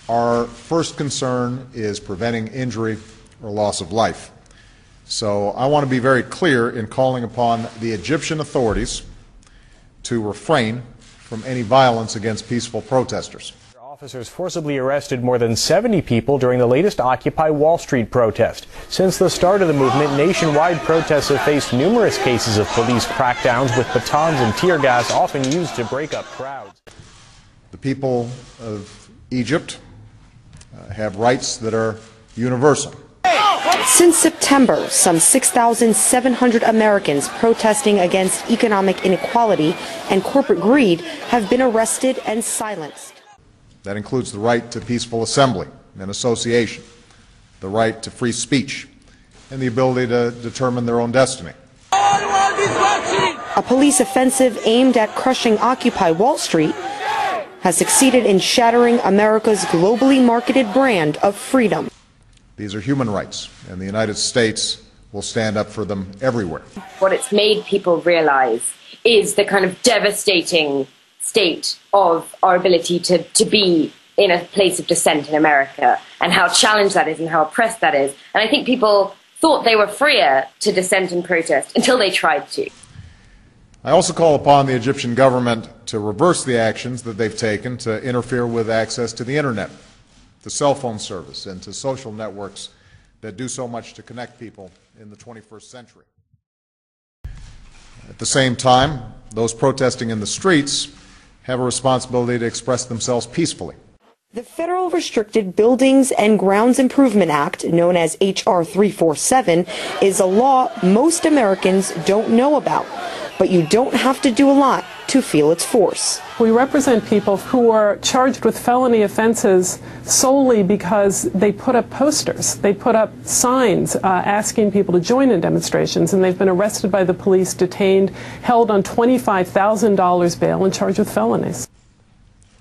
our first concern is preventing injury or loss of life. So I want to be very clear in calling upon the Egyptian authorities to refrain from any violence against peaceful protesters. Officers forcibly arrested more than 70 people during the latest Occupy Wall Street protest. Since the start of the movement, nationwide protests have faced numerous cases of police crackdowns with batons and tear gas often used to break up crowds. The people of Egypt have rights that are universal. Since September, some 6,700 Americans protesting against economic inequality and corporate greed have been arrested and silenced. That includes the right to peaceful assembly and association, the right to free speech, and the ability to determine their own destiny. A police offensive aimed at crushing Occupy Wall Street has succeeded in shattering America's globally marketed brand of freedom. These are human rights, and the United States will stand up for them everywhere. What it's made people realize is the kind of devastating state of our ability to be in a place of dissent in America, and how challenged that is and how oppressed that is. And I think people thought they were freer to dissent and protest until they tried to. I also call upon the Egyptian government to reverse the actions that they've taken to interfere with access to the internet, to cell phone service, and to social networks that do so much to connect people in the 21st century. At the same time, those protesting in the streets have a responsibility to express themselves peacefully. The Federal Restricted Buildings and Grounds Improvement Act, known as H.R. 347, is a law most Americans don't know about, but you don't have to do a lot to feel its force. We represent people who are charged with felony offenses solely because they put up posters, they put up signs asking people to join in demonstrations, and they've been arrested by the police, detained, held on $25,000 bail, and charged with felonies.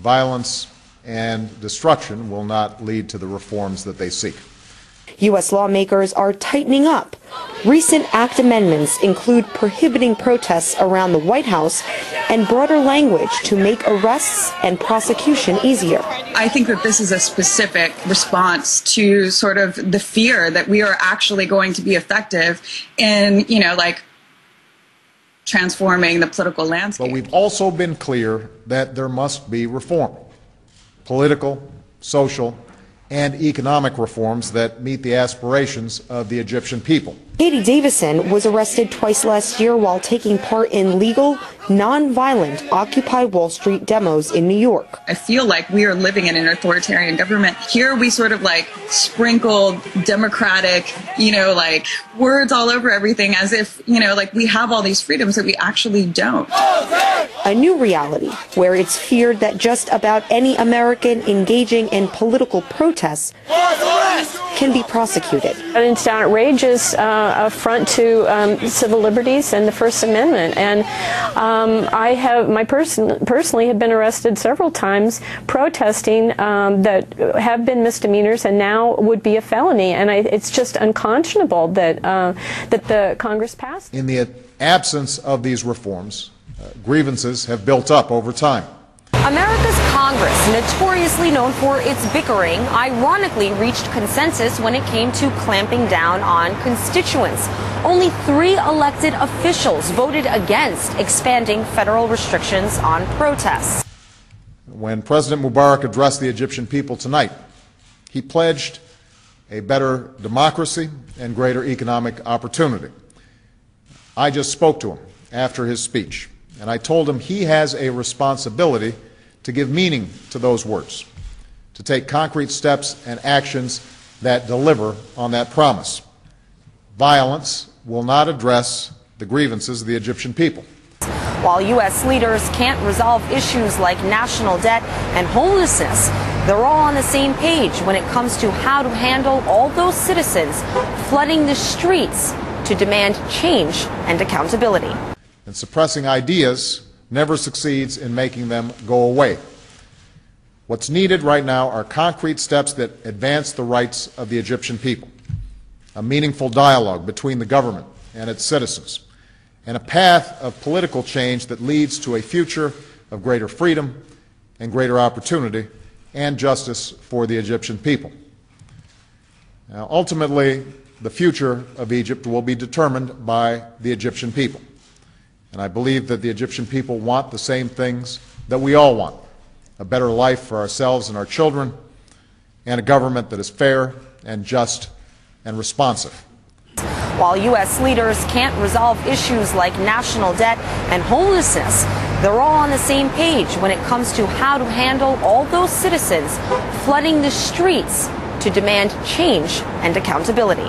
Violence and destruction will not lead to the reforms that they seek. U.S. lawmakers are tightening up. Recent act amendments include prohibiting protests around the White House and broader language to make arrests and prosecution easier. I think that this is a specific response to sort of the fear that we are actually going to be effective in, transforming the political landscape. But we've also been clear that there must be reform. Political, social, and economic reforms that meet the aspirations of the Egyptian people. Katie Davison was arrested twice last year while taking part in legal, non-violent Occupy Wall Street demos in New York. I feel like we are living in an authoritarian government. Here we sort of sprinkled democratic, words all over everything as if, we have all these freedoms that we actually don't. A new reality where it's feared that just about any American engaging in political protests can be prosecuted. It's an outrageous affront to civil liberties and the First Amendment. And I personally have been arrested several times protesting that have been misdemeanors and now would be a felony. And it's just unconscionable that that the Congress passed. In the absence of these reforms, grievances have built up over time. America's Congress, notoriously known for its bickering, ironically reached consensus when it came to clamping down on constituents. Only 3 elected officials voted against expanding federal restrictions on protests. When President Mubarak addressed the Egyptian people tonight, he pledged a better democracy and greater economic opportunity. I just spoke to him after his speech, and I told him he has a responsibility to give meaning to those words, to take concrete steps and actions that deliver on that promise. Violence will not address the grievances of the Egyptian people. While U.S. leaders can't resolve issues like national debt and homelessness, they're all on the same page when it comes to how to handle all those citizens flooding the streets to demand change and accountability. And suppressing ideas never succeeds in making them go away. What's needed right now are concrete steps that advance the rights of the Egyptian people, a meaningful dialogue between the government and its citizens, and a path of political change that leads to a future of greater freedom and greater opportunity and justice for the Egyptian people. Now, ultimately, the future of Egypt will be determined by the Egyptian people. And I believe that the Egyptian people want the same things that we all want: a better life for ourselves and our children, and a government that is fair and just and responsive. While U.S. leaders can't resolve issues like national debt and homelessness, they're all on the same page when it comes to how to handle all those citizens flooding the streets to demand change and accountability.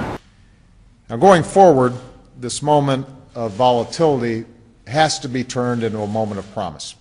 Now, going forward, this moment of volatility has to be turned into a moment of promise.